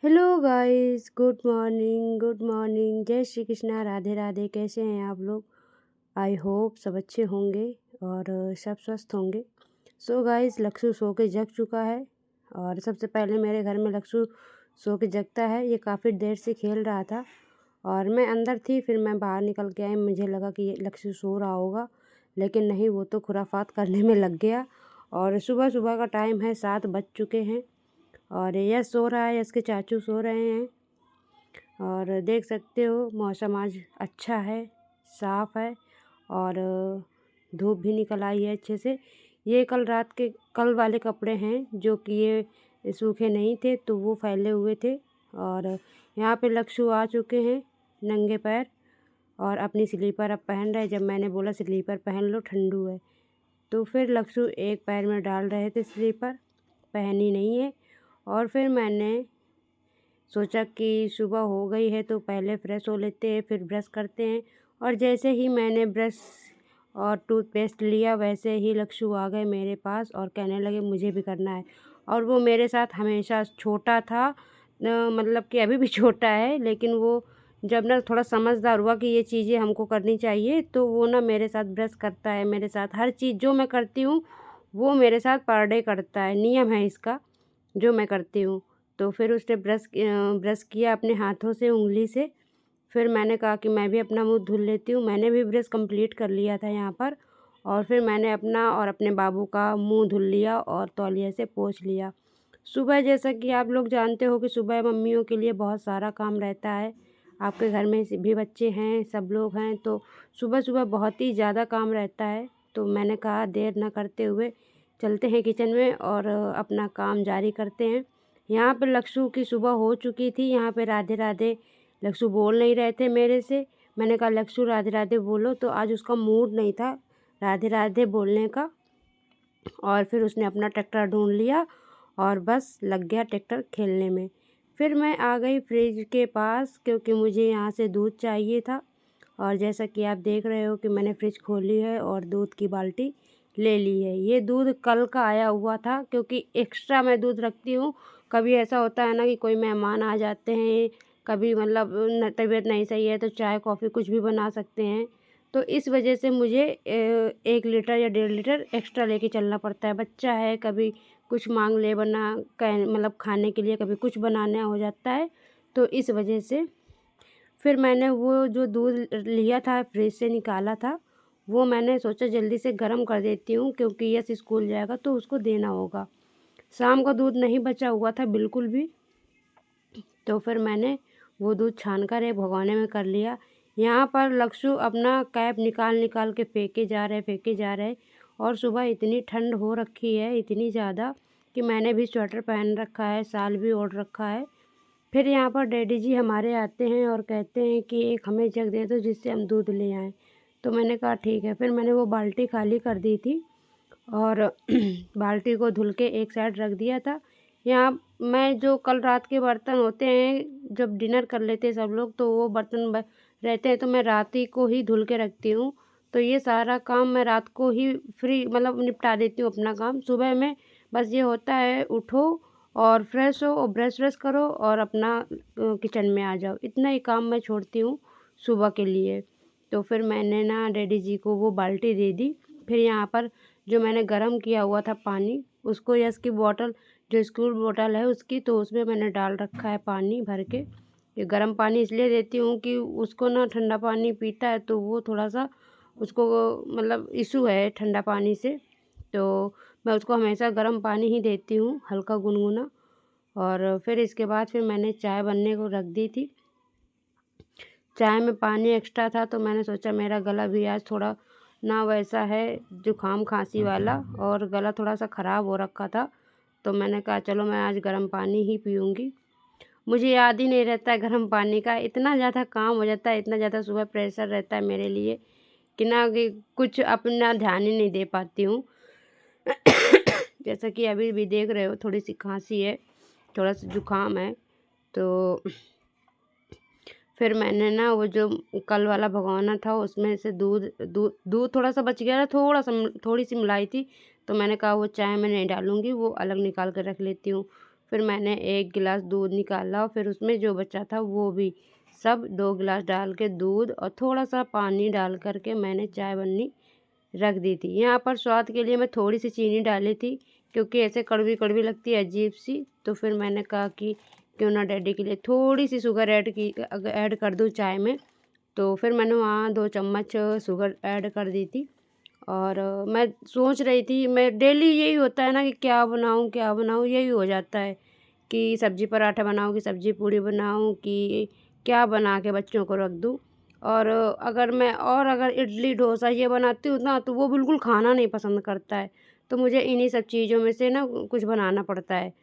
Hello guys, good morning, जय श्री कृष्णा, राधे राधे। कैसे हैं आप लोग? आई होप सब अच्छे होंगे और सब स्वस्थ होंगे। सो गाइस, लक्ष्य सो के जग चुका है और सबसे पहले मेरे घर में लक्ष्य सो के जगता है। ये काफ़ी देर से खेल रहा था और मैं अंदर थी, फिर मैं बाहर निकल के आई। मुझे लगा कि ये लक्ष्य सो रहा होगा, लेकिन नहीं, वो तो खुराफात करने में लग गया। और सुबह सुबह का टाइम है, 7 बज चुके हैं और यश सो रहा है, यश के चाचू सो रहे हैं। और देख सकते हो मौसम आज अच्छा है, साफ़ है और धूप भी निकल आई है अच्छे से। ये कल वाले कपड़े हैं जो कि ये सूखे नहीं थे, तो वो फैले हुए थे। और यहाँ पे लक्षु आ चुके हैं नंगे पैर और अपनी स्लीपर अब पहन रहे। जब मैंने बोला स्लीपर पहन लो, ठंडू है, तो फिर लक्षु एक पैर में डाल रहे थे स्लीपर, पहनी नहीं है। और फिर मैंने सोचा कि सुबह हो गई है तो पहले फ्रेश हो लेते हैं, फिर ब्रश करते हैं। और जैसे ही मैंने ब्रश और टूथपेस्ट लिया, वैसे ही लक्षु आ गए मेरे पास और कहने लगे मुझे भी करना है। और वो मेरे साथ हमेशा छोटा था, मतलब कि अभी भी छोटा है, लेकिन वो जब ना थोड़ा समझदार हुआ कि ये चीज़ें हमको करनी चाहिए, तो वो ना मेरे साथ ब्रश करता है। मेरे साथ हर चीज़ जो मैं करती हूँ वो मेरे साथ पर डे करता है। नियम है इसका जो मैं करती हूँ। तो फिर उसने ब्रश किया अपने हाथों से, उँगली से। फिर मैंने कहा कि मैं भी अपना मुँह धुल लेती हूँ। मैंने भी ब्रश कंप्लीट कर लिया था यहाँ पर और फिर मैंने अपना और अपने बाबू का मुँह धुल लिया और तौलिया से पोंछ लिया। सुबह जैसा कि आप लोग जानते हो कि सुबह मम्मियों के लिए बहुत सारा काम रहता है। आपके घर में भी बच्चे हैं, सब लोग हैं, तो सुबह-सुबह बहुत ही ज़्यादा काम रहता है। तो मैंने कहा देर ना करते हुए चलते हैं किचन में और अपना काम जारी करते हैं। यहाँ पे लक्षु की सुबह हो चुकी थी। यहाँ पे राधे राधे लक्षु बोल नहीं रहे थे मेरे से। मैंने कहा लक्षु राधे राधे बोलो, तो आज उसका मूड नहीं था राधे राधे बोलने का। और फिर उसने अपना ट्रैक्टर ढूंढ लिया और बस लग गया ट्रैक्टर खेलने में। फिर मैं आ गई फ्रिज के पास क्योंकि मुझे यहाँ से दूध चाहिए था। और जैसा कि आप देख रहे हो कि मैंने फ्रिज खोली है और दूध की बाल्टी ले ली है। ये दूध कल का आया हुआ था क्योंकि एक्स्ट्रा मैं दूध रखती हूँ। कभी ऐसा होता है ना कि कोई मेहमान आ जाते हैं, कभी मतलब तबीयत नहीं सही है तो चाय कॉफ़ी कुछ भी बना सकते हैं। तो इस वजह से मुझे 1 लीटर या 1.5 लीटर एक्स्ट्रा लेके चलना पड़ता है। बच्चा है, कभी कुछ मांग ले बना कह मतलब खाने के लिए, कभी कुछ बनाना हो जाता है, तो इस वजह से फिर मैंने वो जो दूध लिया था फ्रिज से निकाला था, वो मैंने सोचा जल्दी से गर्म कर देती हूँ क्योंकि यश स्कूल जाएगा तो उसको देना होगा। शाम का दूध नहीं बचा हुआ था बिल्कुल भी, तो फिर मैंने वो दूध छानकर एक भगोने में कर लिया। यहाँ पर लक्षु अपना कैप निकाल निकाल के फेंके जा रहे। और सुबह इतनी ठंड हो रखी है, इतनी ज़्यादा, कि मैंने भी स्वेटर पहन रखा है, शाल भी ओढ़ रखा है। फिर यहाँ पर डैडी जी हमारे आते हैं और कहते हैं कि एक हमें जग दे दो जिससे हम दूध ले आएँ। तो मैंने कहा ठीक है। फिर मैंने वो बाल्टी खाली कर दी थी और बाल्टी को धुल के एक साइड रख दिया था। यहाँ मैं जो कल रात के बर्तन होते हैं, जब डिनर कर लेते हैं सब लोग, तो वो बर्तन रहते हैं तो मैं रात ही को ही धुल के रखती हूँ। तो ये सारा काम मैं रात को ही फ्री मतलब निपटा देती हूँ अपना काम। सुबह में बस ये होता है उठो और फ्रेश हो और ब्रश व्रश करो और अपना किचन में आ जाओ। इतना ही काम मैं छोड़ती हूँ सुबह के लिए। तो फिर मैंने ना डैडी जी को वो बाल्टी दे दी। फिर यहाँ पर जो मैंने गरम किया हुआ था पानी, उसको यश की बॉटल, जो स्कूल बॉटल है उसकी, तो उसमें मैंने डाल रखा है पानी भर के। ये गर्म पानी इसलिए देती हूँ कि उसको ना ठंडा पानी पीता है तो वो थोड़ा-सा उसको मतलब इश्यू है ठंडा पानी से। तो मैं उसको हमेशा गर्म पानी ही देती हूँ, हल्का गुनगुना। और फिर इसके बाद फिर मैंने चाय बनने को रख दी थी। चाय में पानी एक्स्ट्रा था तो मैंने सोचा मेरा गला भी आज थोड़ा ना वैसा है जुकाम खांसी वाला, और गला थोड़ा सा ख़राब हो रखा था, तो मैंने कहा चलो मैं आज गर्म पानी ही पीऊँगी। मुझे याद ही नहीं रहता है गर्म पानी का, इतना ज़्यादा काम हो जाता है, इतना ज़्यादा सुबह प्रेशर रहता है मेरे लिए कि ना कि कुछ अपना ध्यान ही नहीं दे पाती हूँ। जैसा कि अभी भी देख रहे हो थोड़ी सी खांसी है, थोड़ा सा जुकाम है। तो फिर मैंने ना वो जो कल वाला भगोना था उसमें से दूध थोड़ा सा बच गया था, थोड़ा सा थोड़ी सी मलाई थी, तो मैंने कहा वो चाय में नहीं डालूँगी, वो अलग निकाल कर रख लेती हूँ। फिर मैंने 1 गिलास दूध निकाला और फिर उसमें जो बचा था वो भी सब 2 गिलास डाल के दूध और थोड़ा-सा पानी डाल कर के मैंने चाय बननी रख दी थी। यहाँ पर स्वाद के लिए मैं थोड़ी-सी चीनी डाली थी, क्योंकि ऐसे कड़वी-कड़वी लगती है अजीब-सी, तो फिर मैंने कहा कि क्यों ना डैडी के लिए थोड़ी-सी शुगर ऐड कर दूँ चाय में। तो फिर मैंने वहाँ 2 चम्मच शुगर ऐड कर दी थी। और मैं सोच रही थी, मैं डेली यही होता है ना कि क्या बनाऊँ, यही हो जाता है कि सब्ज़ी पराठा बनाऊँ कि सब्ज़ी पूड़ी बनाऊँ कि क्या बना के बच्चों को रख दूँ। और अगर इडली डोसा ये बनाती हूँ ना, तो वो बिल्कुल खाना नहीं पसंद करता है। तो मुझे इन्हीं सब चीज़ों में से ना कुछ बनाना पड़ता है।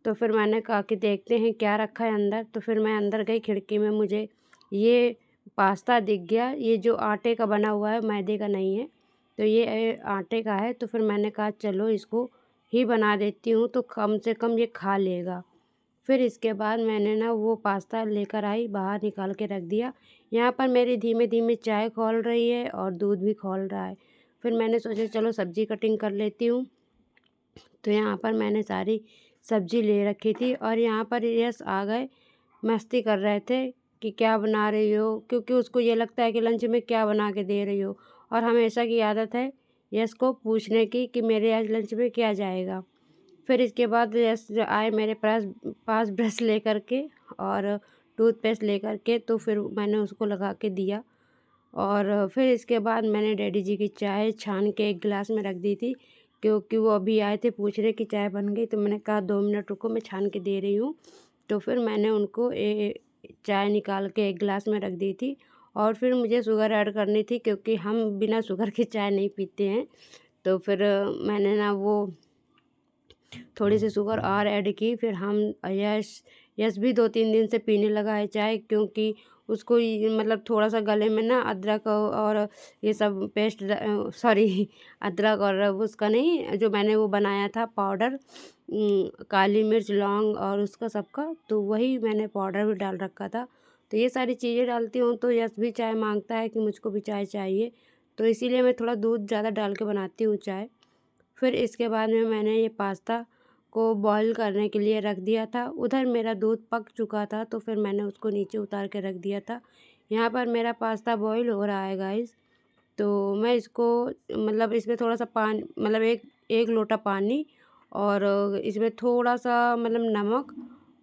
तो फिर मैंने कहा कि देखते हैं क्या रखा है अंदर। तो फिर मैं अंदर गई, खिड़की में मुझे ये पास्ता दिख गया। ये जो आटे का बना हुआ है, मैदे का नहीं है। तो ये आटे का है। तो फिर मैंने कहा चलो इसको ही बना देती हूँ, तो कम से कम ये खा लेगा। फिर इसके बाद मैंने ना वो पास्ता लेकर आई, बाहर निकाल के रख दिया। यहाँ पर मेरी धीमे-धीमे चाय खौल रही है और दूध भी खौल रहा है। फिर मैंने सोचा चलो सब्ज़ी कटिंग कर लेती हूँ। तो यहाँ पर मैंने सारी सब्ज़ी ले रखी थी और यहाँ पर यश आ गए, मस्ती कर रहे थे कि क्या बना रही हो? क्योंकि उसको ये लगता है कि लंच में क्या बना के दे रही हो? और हमेशा की आदत है यश को पूछने की कि मेरे आज लंच में क्या जाएगा? फिर इसके बाद यश आए मेरे पास ब्रश लेकर के और टूथपेस्ट लेकर के, तो फिर मैंने उसको लगा के दिया। और फिर इसके बाद मैंने डैडी जी की चाय छान के एक गिलास में रख दी थी, क्योंकि वो अभी आए थे पूछ रहे कि चाय बन गई, तो मैंने कहा 2 मिनट रुको, मैं छान के दे रही हूँ। तो फिर मैंने उनको चाय निकाल के एक गिलास में रख दी थी और फिर मुझे शुगर ऐड करनी थी, क्योंकि हम बिना शुगर की चाय नहीं पीते हैं। तो फिर मैंने ना वो थोड़ी-सी शुगर और ऐड की। फिर यश यश भी 2-3 दिन से पीने लगा है चाय, क्योंकि उसको ये मतलब थोड़ा-सा गले में ना अदरक और ये सब पेस्ट सॉरी अदरक और उसका नहीं, जो मैंने वो बनाया था पाउडर, काली मिर्च, लौंग और उसका सबका, तो वही मैंने पाउडर भी डाल रखा था। तो ये सारी चीज़ें डालती हूँ तो यश भी चाय माँगता है कि मुझको भी चाय चाहिए, तो इसीलिए मैं थोड़ा दूध ज़्यादा डाल के बनाती हूँ चाय। फिर इसके बाद में मैंने ये पास्ता को बॉईल करने के लिए रख दिया था। उधर मेरा दूध पक चुका था, तो फिर मैंने उसको नीचे उतार के रख दिया था। यहाँ पर मेरा पास्ता बॉईल हो रहा है गाइस। तो मैं इसको मतलब इसमें थोड़ा-सा मतलब एक 1 लोटा पानी और इसमें थोड़ा-सा मतलब नमक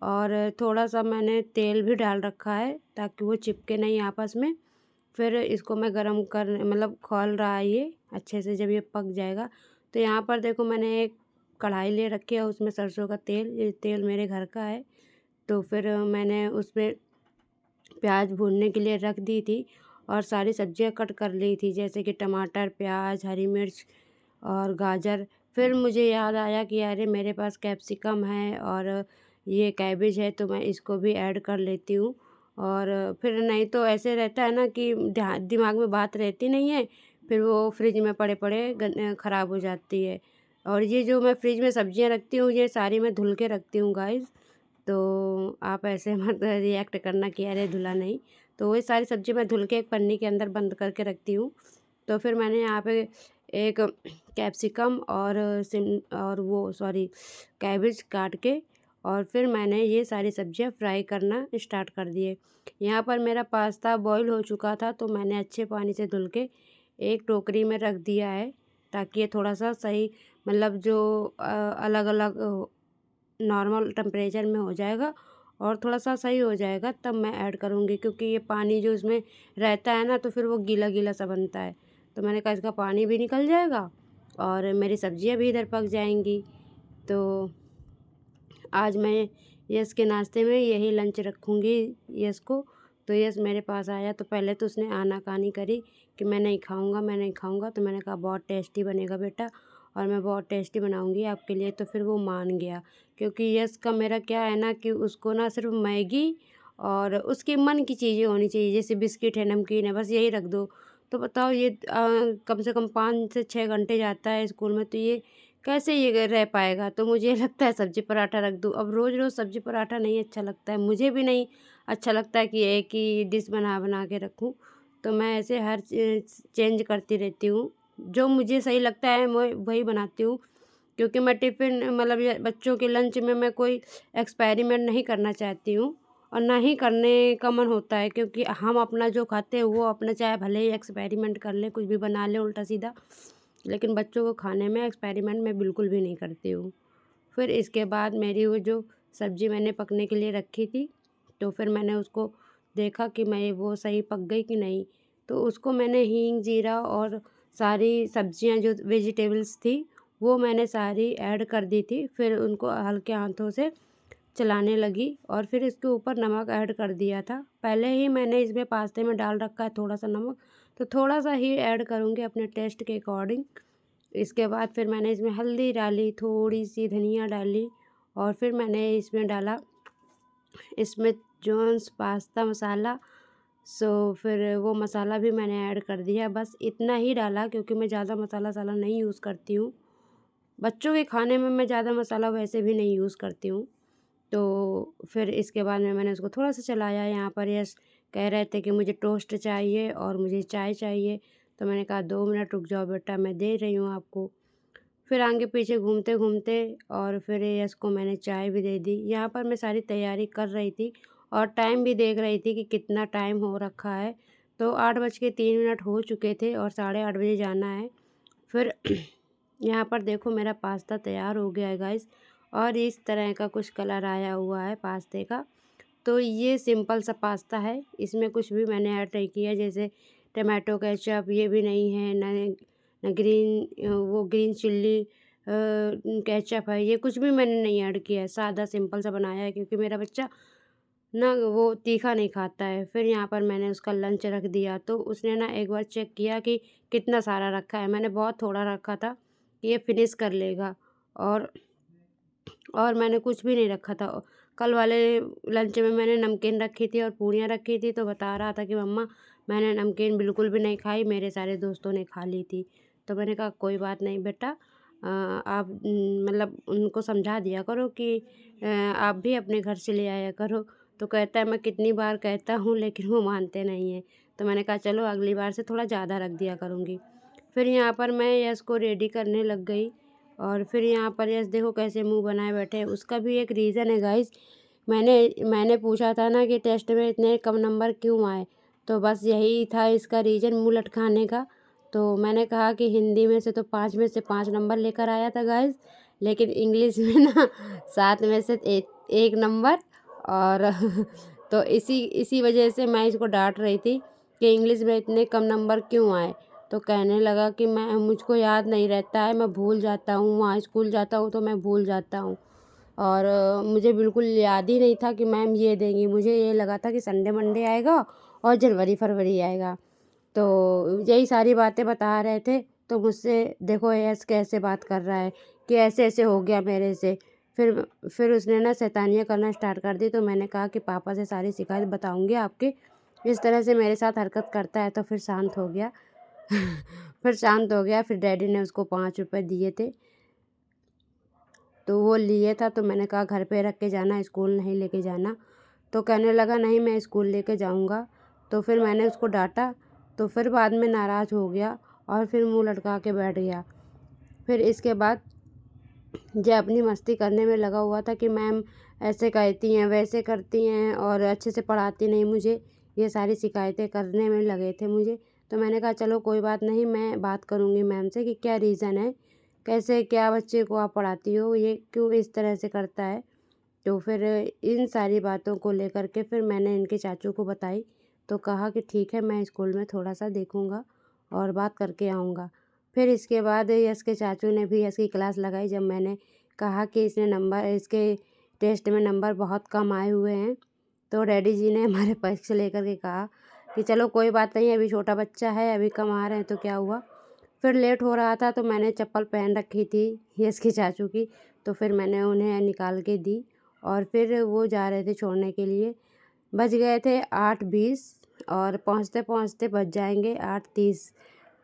और थोड़ा-सा मैंने तेल भी डाल रखा है, ताकि वो चिपके नहीं आपस में। फिर इसको मैं गरम कर मतलब खौल रहा है ये अच्छे से, जब ये पक जाएगा। तो यहाँ पर देखो मैंने एक कढ़ाई ले रखी है, उसमें सरसों का तेल, ये तेल मेरे घर का है। तो फिर मैंने उसमें प्याज भूनने के लिए रख दी थी और सारी सब्जियां कट कर ली थी, जैसे कि टमाटर, प्याज, हरी मिर्च और गाजर। फिर मुझे याद आया कि अरे मेरे पास कैप्सिकम है और ये कैबेज है, तो मैं इसको भी ऐड कर लेती हूँ। और फिर नहीं तो ऐसे रहता है ना कि दिमाग में बात रहती नहीं है, फिर वो फ्रिज में पड़े-पड़े ख़राब हो जाती है। और ये जो मैं फ्रिज में सब्जियां रखती हूँ, ये सारी मैं धुल के रखती हूँ गाइस। तो आप ऐसे मत रिएक्ट करना कि अरे धुला नहीं। तो वही सारी सब्ज़ी मैं धुल के एक पन्नी के अंदर बंद करके रखती हूँ। तो फिर मैंने यहाँ पे एक कैप्सिकम और कैबेज काट के और फिर मैंने ये सारी सब्ज़ियाँ फ्राई करना स्टार्ट कर दिए। यहाँ पर मेरा पास्ता बॉईल हो चुका था, तो मैंने अच्छे पानी से धुल के एक टोकरी में रख दिया है, ताकि ये थोड़ा-सा सही मतलब जो अलग-अलग नॉर्मल टेम्परेचर में हो जाएगा और थोड़ा-सा सही हो जाएगा, तब मैं ऐड करूँगी, क्योंकि ये पानी जो इसमें रहता है ना, तो फिर वो गीला-गीला सा बनता है। तो मैंने कहा इसका पानी भी निकल जाएगा और मेरी सब्जियाँ भी इधर पक जाएँगी। तो आज मैं यश के नाश्ते में यही लंच रखूँगी यश को। तो यश मेरे पास आया, तो पहले तो उसने आनाकानी करी कि मैं नहीं खाऊँगा, मैं नहीं खाऊँगा। तो मैंने कहा बहुत टेस्टी बनेगा बेटा और मैं बहुत टेस्टी बनाऊँगी आपके लिए। तो फिर वो मान गया, क्योंकि यश का मेरा क्या है ना कि उसको ना सिर्फ़ मैगी और उसके मन की चीज़ें होनी चाहिए, जैसे बिस्किट है, नमकीन है, बस यही रख दो। तो बताओ ये कम से कम 5 से 6 घंटे जाता है स्कूल में, तो ये कैसे ये रह पाएगा? तो मुझे लगता है सब्ज़ी पराठा रख दूँ। अब रोज़-रोज़ सब्ज़ी पराठा नहीं अच्छा लगता है, मुझे भी नहीं अच्छा लगता है कि एक ही डिश बना-बना के रखूँ। तो मैं ऐसे चेंज करती रहती हूँ। जो मुझे सही लगता है मैं वही बनाती हूँ, क्योंकि मैं टिफ़िन मतलब ये बच्चों के लंच में मैं कोई एक्सपेरिमेंट नहीं करना चाहती हूँ और ना ही करने का मन होता है, क्योंकि हम अपना जो खाते हैं वो अपना चाहे भले ही एक्सपेरिमेंट कर लें, कुछ भी बना लें उल्टा-सीधा, लेकिन बच्चों को खाने में एक्सपेरिमेंट मैं बिल्कुल भी नहीं करती हूँ। फिर इसके बाद मेरी वो जो सब्ज़ी मैंने पकने के लिए रखी थी, तो फिर मैंने उसको देखा कि मैं वो सही पक गई कि नहीं। तो उसको मैंने हींग, जीरा और सारी सब्ज़ियाँ जो वेजिटेबल्स थी, वो मैंने सारी ऐड कर दी थी। फिर उनको हल्के हाथों से चलाने लगी और फिर इसके ऊपर नमक ऐड कर दिया था। पहले ही मैंने इसमें पास्ते में डाल रखा है थोड़ा-सा नमक, तो थोड़ा-सा ही ऐड करूँगी अपने टेस्ट के अकॉर्डिंग। इसके बाद फिर मैंने इसमें हल्दी डाली, थोड़ी-सी धनिया डाली और फिर मैंने इसमें डाला स्मिथ जोन्स पास्ता मसाला। फिर वो मसाला भी मैंने ऐड कर दिया। बस इतना ही डाला क्योंकि मैं ज़्यादा मसाला-वसाला नहीं यूज़ करती हूँ। बच्चों के खाने में मैं ज़्यादा मसाला वैसे भी नहीं यूज़ करती हूँ। तो फिर इसके बाद में मैंने उसको थोड़ा-सा चलाया। यहाँ पर यस कह रहे थे कि मुझे टोस्ट चाहिए और मुझे चाय चाहिए, तो मैंने कहा 2 मिनट रुक जाओ बेटा, मैं दे रही हूँ आपको। फिर आगे-पीछे घूमते-घूमते और फिर यश को मैंने चाय भी दे दी। यहाँ पर मैं सारी तैयारी कर रही थी और टाइम भी देख रही थी कि कितना टाइम हो रखा है। तो 8:03 हो चुके थे और 8:30 बजे जाना है। फिर यहाँ पर देखो मेरा पास्ता तैयार हो गया है गाइस, और इस तरह का कुछ कलर आया हुआ है पास्ते का। तो ये सिंपल सा पास्ता है, इसमें कुछ भी मैंने ऐड नहीं किया, जैसे टमाटो केचप ये भी नहीं है, न न ग्रीन वो ग्रीन चिल्ली केचप है, ये कुछ भी मैंने नहीं ऐड किया है। सादा सिंपल सा बनाया है क्योंकि मेरा बच्चा ना वो तीखा नहीं खाता है। फिर यहाँ पर मैंने उसका लंच रख दिया, तो उसने ना एक बार चेक किया कि कितना सारा रखा है। मैंने बहुत थोड़ा रखा था कि ये फिनिश कर लेगा, और मैंने कुछ भी नहीं रखा था। कल वाले लंच में मैंने नमकीन रखी थी और पूड़ियाँ रखी थी, तो बता रहा था कि मम्मा मैंने नमकीन बिल्कुल भी नहीं खाई, मेरे सारे दोस्तों ने खा ली थी। तो मैंने कहा कोई बात नहीं बेटा, आप मतलब उनको समझा दिया करो कि आप भी अपने घर से ले आया करो। तो कहता है मैं कितनी बार कहता हूँ लेकिन वो मानते नहीं हैं। तो मैंने कहा चलो अगली बार से थोड़ा ज़्यादा रख दिया करूँगी। फिर यहाँ पर मैं यश को रेडी करने लग गई, और फिर यहाँ पर यश देखो कैसे मुँह बनाए बैठे हैं। उसका भी एक रीज़न है गाइस। मैंने पूछा था ना कि टेस्ट में इतने कम नंबर क्यों आए, तो बस यही था इसका रीज़न, मुँह लटकाने का। तो मैंने कहा कि हिंदी में से तो 5 में से 5 नंबर लेकर आया था गाइस, लेकिन इंग्लिश में ना 7 में से 1 नंबर। और तो इसी वजह से मैं इसको डाँट रही थी कि इंग्लिश में इतने कम नंबर क्यों आए। तो कहने लगा कि मैं मुझको याद नहीं रहता है, मैं भूल जाता हूँ, वहाँ स्कूल जाता हूँ तो मैं भूल जाता हूँ। और मुझे बिल्कुल याद ही नहीं था कि मैम ये देंगी, मुझे ये लगा था कि संडे मंडे आएगा और जनवरी फरवरी आएगा। तो यही सारी बातें बता रहे थे, तो मुझसे देखो यस कैसे बात कर रहा है कि ऐसे-ऐसे हो गया मेरे से। फिर उसने ना शैतानियाँ करना स्टार्ट कर दी, तो मैंने कहा कि पापा से सारी शिकायत बताऊँगी आपके, इस तरह से मेरे साथ हरकत करता है। तो फिर शांत हो गया। फिर शांत हो गया, फिर डैडी ने उसको 5 रुपए दिए थे, तो वो लिए था, तो मैंने कहा घर पे रख के जाना, स्कूल नहीं लेके जाना। तो कहने लगा नहीं मैं स्कूल लेके जाऊँगा। तो फिर मैंने उसको डाँटा, तो फिर बाद में नाराज़ हो गया और फिर मुँह लटका के बैठ गया। फिर इसके बाद ये अपनी मस्ती करने में लगा हुआ था कि मैम ऐसे कहती हैं, वैसे करती हैं और अच्छे से पढ़ाती नहीं मुझे, ये सारी शिकायतें करने में लगे थे मुझे। तो मैंने कहा चलो कोई बात नहीं, मैं बात करूँगी मैम से कि क्या रीज़न है, कैसे क्या बच्चे को आप पढ़ाती हो, ये क्यों इस तरह से करता है। तो फिर इन सारी बातों को लेकर के फिर मैंने इनके चाचू को बताई, तो कहा कि ठीक है मैं स्कूल में थोड़ा-सा देखूँगा और बात करके आऊँगा। फिर इसके बाद यश के चाचू ने भी यश की क्लास लगाई, जब मैंने कहा कि इसके टेस्ट में नंबर बहुत कम आए हुए हैं, तो डैडी जी ने हमारे पक्ष लेकर के कहा कि चलो कोई बात नहीं, अभी छोटा बच्चा है, अभी कम आ रहे हैं तो क्या हुआ। फिर लेट हो रहा था, तो मैंने चप्पल पहन रखी थी यश के चाचू की, तो फिर मैंने उन्हें निकाल के दी और फिर वो जा रहे थे छोड़ने के लिए। बज गए थे 8:20 और पहुँचते-पहुँचते बज जाएँगे 8:30।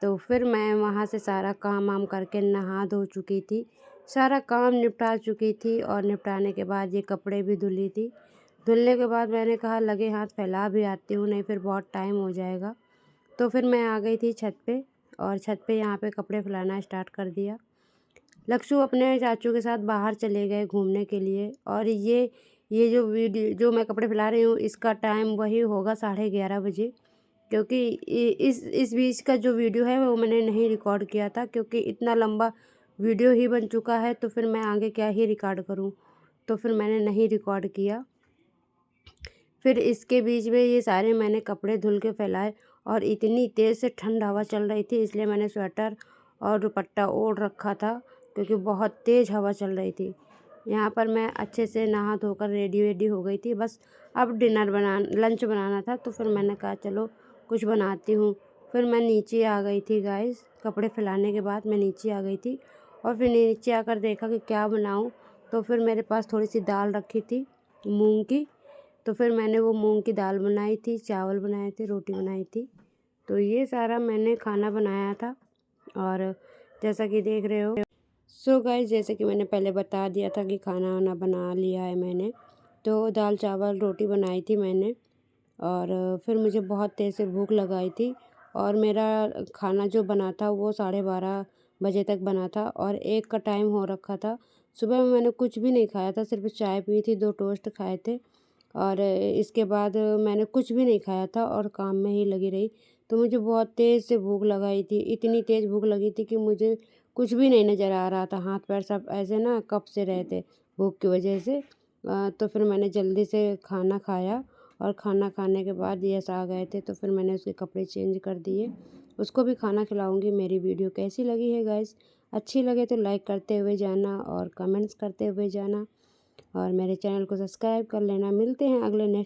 तो फिर मैं वहाँ से सारा काम वाम करके नहा धो चुकी थी, सारा काम निपटा चुकी थी, और निपटाने के बाद ये कपड़े भी धुली थी। धुलने के बाद मैंने कहा लगे हाथ फैला भी आती हूँ, नहीं फिर बहुत टाइम हो जाएगा। तो फिर मैं आ गई थी छत पे, और छत पे यहाँ पे कपड़े फैलाना स्टार्ट कर दिया। लक्ष्य अपने चाचू के साथ बाहर चले गए घूमने के लिए। और ये जो वीडियो जो मैं कपड़े फैला रही हूँ इसका टाइम वही होगा 11:30 बजे, क्योंकि इस बीच का जो वीडियो है वो मैंने नहीं रिकॉर्ड किया था, क्योंकि इतना लंबा वीडियो ही बन चुका है तो फिर मैं आगे क्या ही रिकॉर्ड करूँ, तो फिर मैंने नहीं रिकॉर्ड किया। फिर इसके बीच में ये सारे मैंने कपड़े धुल के फैलाए, और इतनी तेज़ से ठंड हवा चल रही थी इसलिए मैंने स्वेटर और दुपट्टा ओढ़ रखा था, क्योंकि बहुत तेज़ हवा चल रही थी। यहाँ पर मैं अच्छे से नहा धोकर रेडी वेडी हो गई थी, बस अब लंच बनाना था, तो फिर मैंने कहा चलो कुछ बनाती हूँ। फिर मैं नीचे आ गई थी गाइस, कपड़े फैलाने के बाद मैं नीचे आ गई थी, और फिर नीचे आकर देखा कि क्या बनाऊँ। तो फिर मेरे पास थोड़ी सी दाल रखी थी मूंग की, तो फिर मैंने वो मूंग की दाल बनाई थी, चावल बनाए थे, रोटी बनाई थी। तो ये सारा मैंने खाना बनाया था, और जैसा कि देख रहे हो। सो गाइस, जैसे कि मैंने पहले बता दिया था कि खाना वाना बना लिया है मैंने। तो दाल चावल रोटी बनाई थी मैंने, और फिर मुझे बहुत तेज़ से भूख लगाई थी, और मेरा खाना जो बना था वो 12:30 बजे तक बना था, और 1 का टाइम हो रखा था। सुबह में मैंने कुछ भी नहीं खाया था, सिर्फ चाय पी थी, 2 टोस्ट खाए थे, और इसके बाद मैंने कुछ भी नहीं खाया था और काम में ही लगी रही। तो मुझे बहुत तेज़ से भूख लगाई थी, इतनी तेज़ भूख लगी थी कि मुझे कुछ भी नहीं नज़र आ रहा था, हाथ पैर सब ऐसे ना कँप से रहे थे भूख की वजह से। तो फिर मैंने जल्दी से खाना खाया, और खाना खाने के बाद यस आ गए थे, तो फिर मैंने उसके कपड़े चेंज कर दिए। उसको भी खाना खिलाऊँगी। मेरी वीडियो कैसी लगी है गाइस? अच्छी लगे तो लाइक करते हुए जाना और कमेंट्स करते हुए जाना, और मेरे चैनल को सब्सक्राइब कर लेना। मिलते हैं अगले नेक्स्ट